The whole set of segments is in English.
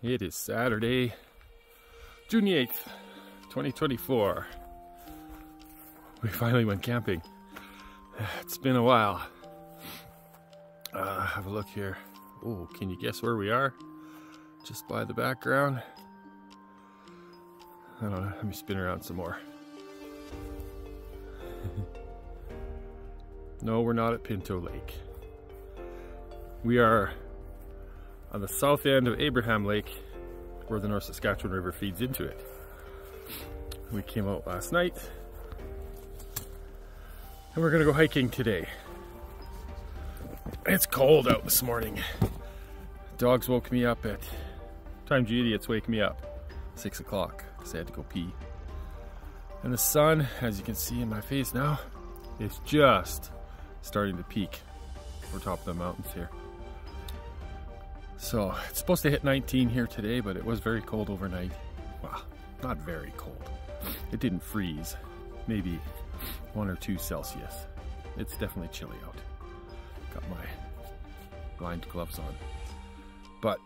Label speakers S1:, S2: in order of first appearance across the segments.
S1: It is Saturday, June 8th, 2024. We finally went camping. It's been a while. Have a look here. Oh, can you guess where we are? Just by the background. I don't know, let me spin around some more. No, we're not at Pinto Lake. We are on the south end of Abraham Lake, where the North Saskatchewan River feeds into it. We came out last night, and we're gonna go hiking today. It's cold out this morning. Dogs woke me up at, times you idiots wake me up, 6 o'clock, because I had to go pee. And the sun, as you can see in my face now, is just starting to peak over top of the mountains here. So it's supposed to hit 19 here today, but it was very cold overnight. Well, not very cold. It didn't freeze. Maybe 1 or 2 Celsius. It's definitely chilly out. Got my lined gloves on. But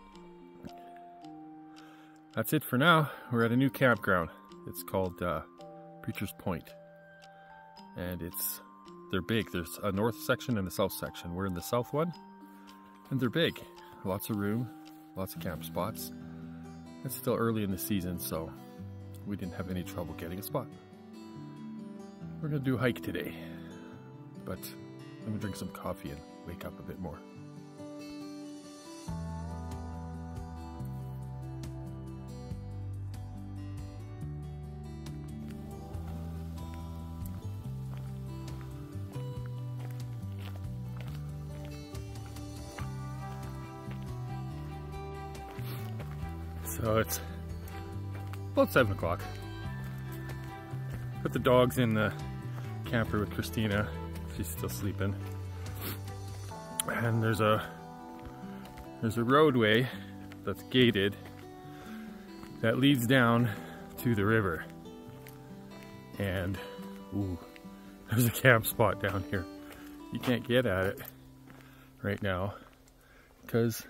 S1: that's it for now. We're at a new campground. It's called Preacher's Point. And they're big. There's a north section and a south section. We're in the south one, and they're big. Lots of room, lots of camp spots. It's still early in the season, so we didn't have any trouble getting a spot. We're gonna do a hike today, but I'm gonna drink some coffee and wake up a bit more. So it's about 7 o'clock. Put the dogs in the camper with Christina. She's still sleeping. And there's a roadway that's gated that leads down to the river. And ooh, there's a camp spot down here. You can't get at it right now because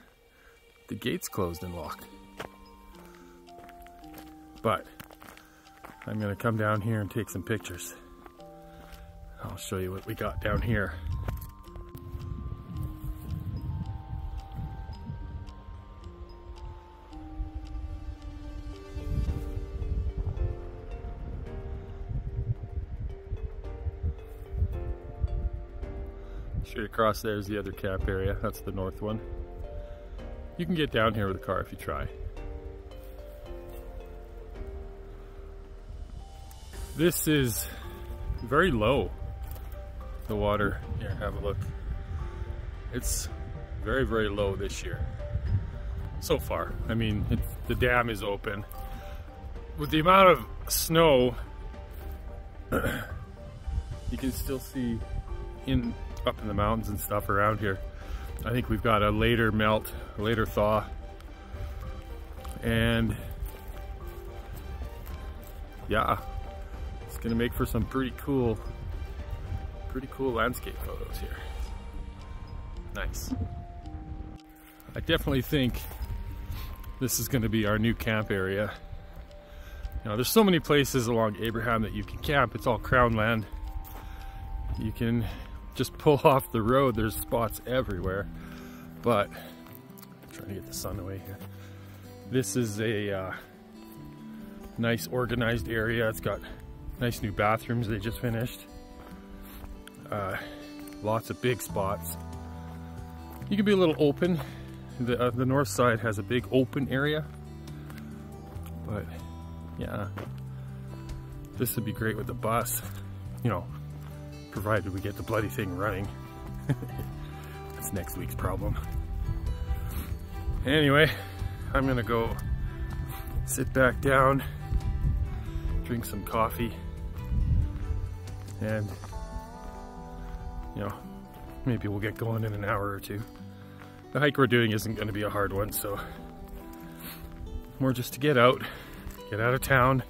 S1: the gate's closed and locked. But I'm gonna come down here and take some pictures. I'll show you what we got down here. Straight across there is the other camp area. That's the north one. You can get down here with a car if you try. This is very low, the water. Here, have a look. It's very, very low this year. So far. I mean, the dam is open. With the amount of snow, you can still see up in the mountains and stuff around here. I think we've got a later melt, a later thaw. And yeah. It's gonna make for some pretty cool landscape photos here. Nice. I definitely think this is gonna be our new camp area. You know, there's so many places along Abraham that you can camp. It's all crown land. You can just pull off the road. There's spots everywhere. But I'm trying to get the sun away here. This is a nice organized area. It's got nice new bathrooms they just finished. Lots of big spots. You can be a little open. The north side has a big open area. But yeah, this would be great with the bus. You know, provided we get the bloody thing running. That's next week's problem. Anyway, I'm gonna go sit back down, drink some coffee, and you know, maybe we'll get going in an hour or two. The hike we're doing isn't going to be a hard one, so more just to get out of town.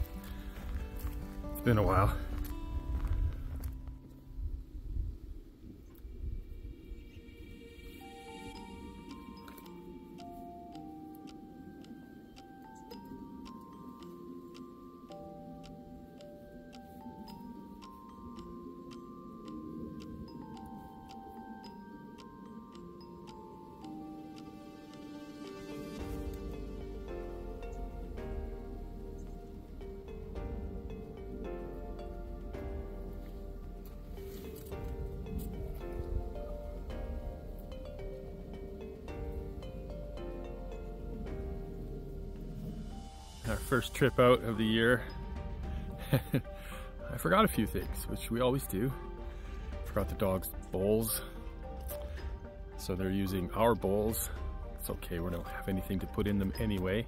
S1: It's been a while. our first trip out of the year. I forgot a few things, which we always do. Forgot the dog's bowls. So they're using our bowls. It's okay, we don't have anything to put in them anyway.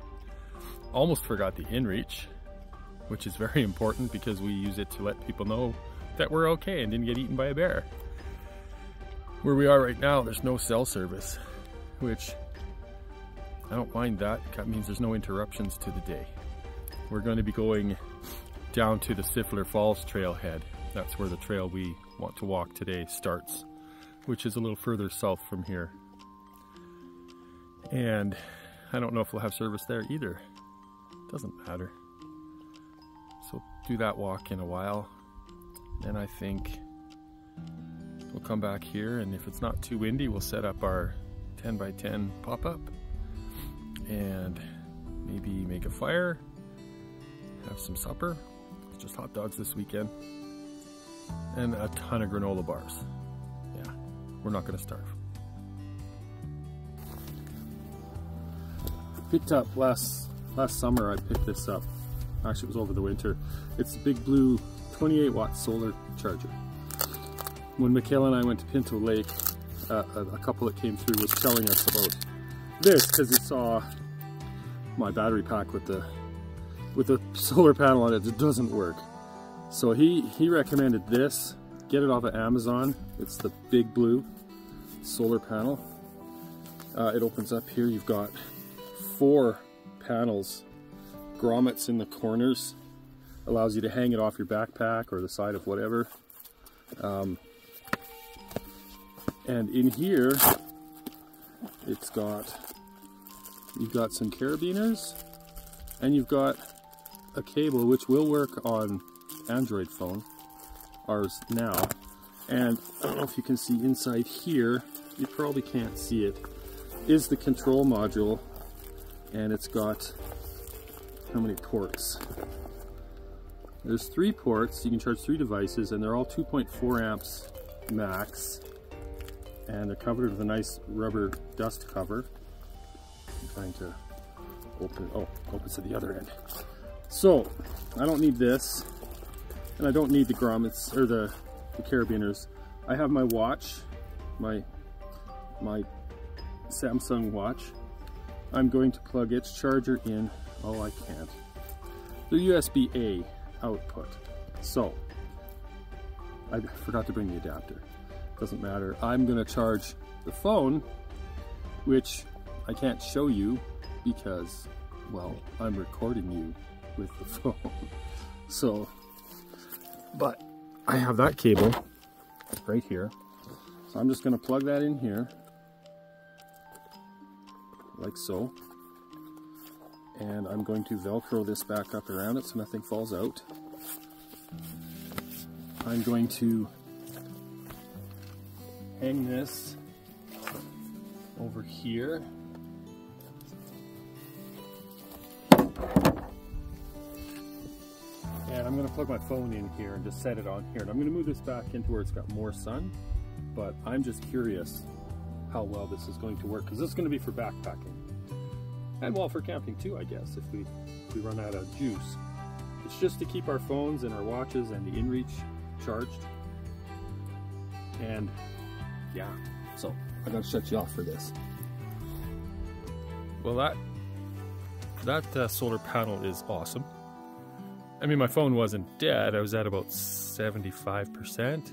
S1: Almost forgot the inReach, which is very important because we use it to let people know that we're okay and didn't get eaten by a bear. Where we are right now, there's no cell service, which I don't mind that. That means there's no interruptions to the day. We're going to be going down to the Siffler Falls trailhead. That's where the trail we want to walk today starts, which is a little further south from here. And I don't know if we'll have service there either. Doesn't matter. So do that walk in a while. Then I think we'll come back here, and if it's not too windy, we'll set up our 10x10 pop-up and maybe make a fire, have some supper. It's just hot dogs this weekend, and a ton of granola bars. Yeah, we're not gonna starve. Picked up last summer, I picked this up. Actually, it was over the winter. It's the Big Blue 28-watt solar charger. When Michaela and I went to Pinto Lake, a couple that came through was telling us about this because he saw my battery pack with the solar panel on it. It doesn't work. So he recommended this. Get it off of Amazon. It's the Big Blue solar panel. It opens up here. You've got 4 panels, grommets in the corners. Allows you to hang it off your backpack or the side of whatever. And in here, you've got some carabiners, and you've got a cable which will work on Android phone, ours now. And I don't know if you can see inside here, you probably can't see it, is the control module, and it's got how many ports? There's 3 ports. You can charge 3 devices, and they're all 2.4 amps max, and they're covered with a nice rubber dust cover. I'm trying to open it. Oh, opens to the other end. So I don't need this, and I don't need the grommets or the carabiners. I have my watch, my Samsung watch. I'm going to plug its charger in. Oh, I can't. The USB-A output. So I forgot to bring the adapter. Doesn't matter. I'm going to charge the phone, which I can't show you because, well, I'm recording you with the phone. So, but I have that cable right here. So I'm just going to plug that in here, like so. And I'm going to Velcro this back up around it so nothing falls out. I'm going to hang this over here. And I'm going to plug my phone in here and just set it on here. And I'm going to move this back into where it's got more sun. But I'm just curious how well this is going to work, because this is going to be for backpacking. And well, for camping too, I guess, if we run out of juice. It's just to keep our phones and our watches and the inReach charged. And yeah, so I gotta shut you off for this. Well, that solar panel is awesome. I mean, my phone wasn't dead. I was at about 75%.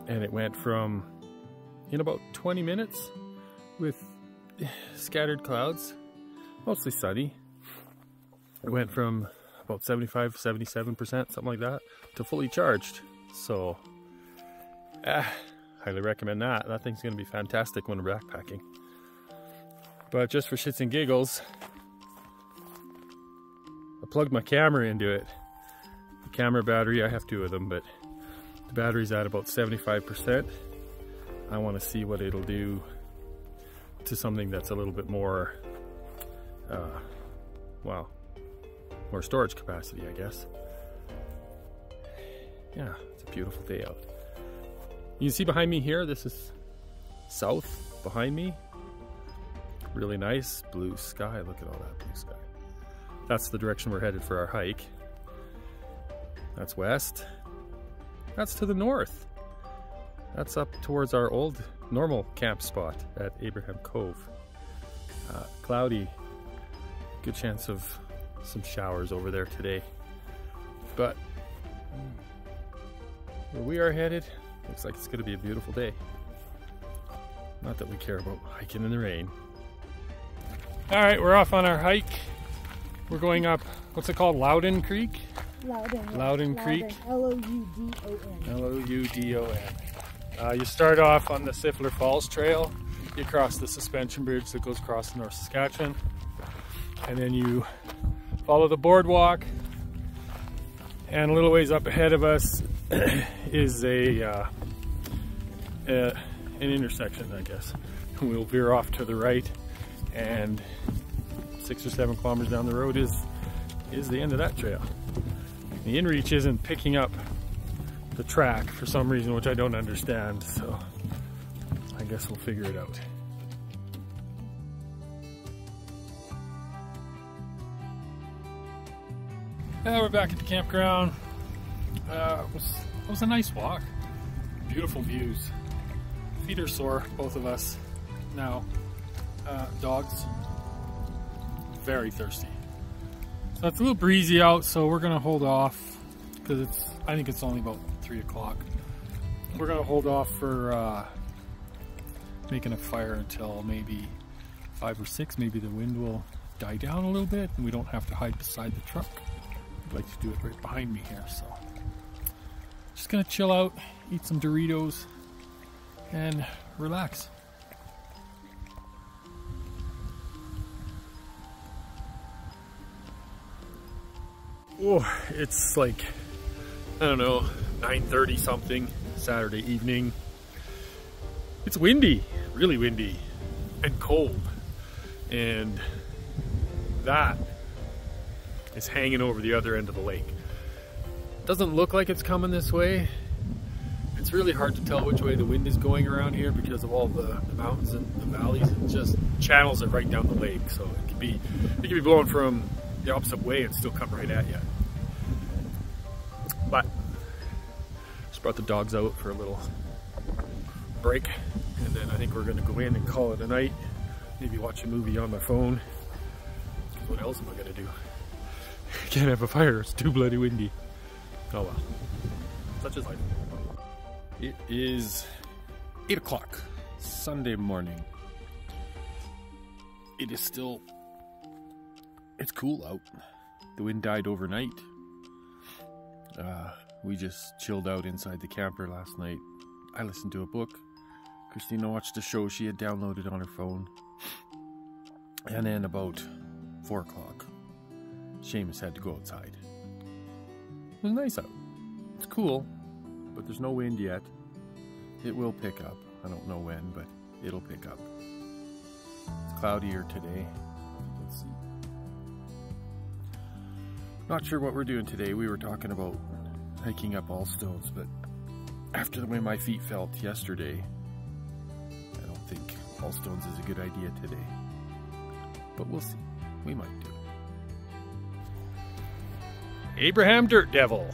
S1: And it went from, in about 20 minutes, with scattered clouds, mostly sunny, it went from about 75, 77%, something like that, to fully charged. So, highly recommend that. That thing's going to be fantastic when we're backpacking. But just for shits and giggles, I plugged my camera into it. The camera battery, I have 2 of them, but the battery's at about 75%. I want to see what it'll do to something that's a little bit more, well, more storage capacity, I guess. Yeah, it's a beautiful day out. You can see behind me here, this is south behind me. Really nice blue sky. Look at all that blue sky. That's the direction we're headed for our hike. That's west. That's to the north. That's up towards our old normal camp spot at Abraham Cove. Cloudy. Good chance of some showers over there today. But where we are headed, looks like it's going to be a beautiful day. Not that we care about hiking in the rain. Alright, we're off on our hike. We're going up, what's it called? Loudon Creek? Loudon Creek.
S2: Loudon.
S1: Loudon. You start off on the Sifler Falls Trail. You cross the suspension bridge that goes across North Saskatchewan. And then you follow the boardwalk. And a little ways up ahead of us is an intersection, I guess. We'll veer off to the right, and 6 or 7 kilometers down the road is the end of that trail. The InReach isn't picking up the track for some reason, which I don't understand, so I guess we'll figure it out. We're back at the campground. It was a nice walk. Beautiful views. Feet are sore, both of us now. Dogs, very thirsty. So it's a little breezy out, so we're gonna hold off because I think it's only about 3 o'clock. We're gonna hold off for making a fire until maybe 5 or 6. Maybe the wind will die down a little bit and we don't have to hide beside the truck. I'd like to do it right behind me here, so just gonna chill out, eat some Doritos, and relax. Oh, it's like, I don't know, 9:30 something, Saturday evening. It's windy, really windy, and cold. And that is hanging over the other end of the lake. Doesn't look like it's coming this way. It's really hard to tell which way the wind is going around here because of all the mountains and the valleys. It just channels it right down the lake, so it could be blowing from the opposite way and still come right at you. But just brought the dogs out for a little break, and then I think we're gonna go in and call it a night. Maybe watch a movie on my phone. What else am I gonna do? Can't have a fire, it's too bloody windy. Oh well, such is life. It is 8 o'clock, Sunday morning. It is still, it's cool out. The wind died overnight. We just chilled out inside the camper last night. I listened to a book. Christina watched a show she had downloaded on her phone. And then about 4 o'clock, Seamus had to go outside. It was nice out. It's cool, but there's no wind yet. It will pick up. I don't know when, but it'll pick up. It's cloudier today. Let's see. Not sure what we're doing today. We were talking about hiking up Allstones, but after the way my feet felt yesterday, I don't think Allstones is a good idea today. But we'll see. We might do. Abraham Dirt Devil.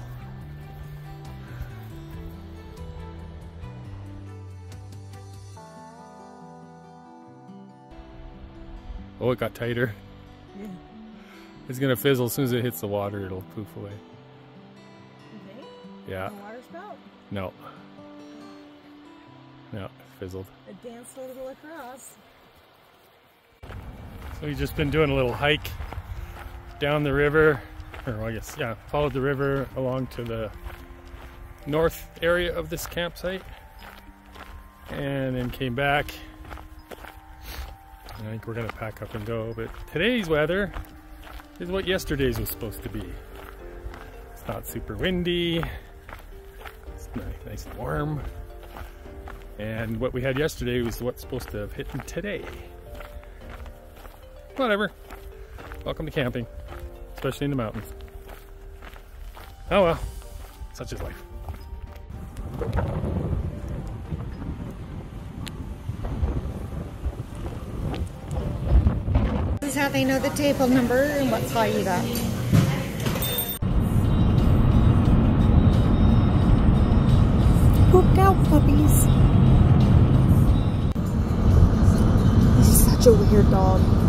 S1: Oh, it got tighter.
S2: Yeah.
S1: It's gonna fizzle as soon as it hits the water. It'll poof away.
S2: Okay.
S1: Yeah.
S2: The water spout?
S1: No. No, it fizzled.
S2: It danced a little across.
S1: So we've just been doing a little hike down the river, or I guess, yeah, followed the river along to the north area of this campsite, and then came back. I think we're gonna pack up and go, but today's weather is what yesterday's was supposed to be. It's not super windy, it's nice and warm, and what we had yesterday was what's supposed to have hit today. Whatever. Welcome to camping, especially in the mountains. Oh well, such is life.
S3: This is how they know the table number and what size you got. Pooped out puppies. He's such a weird dog.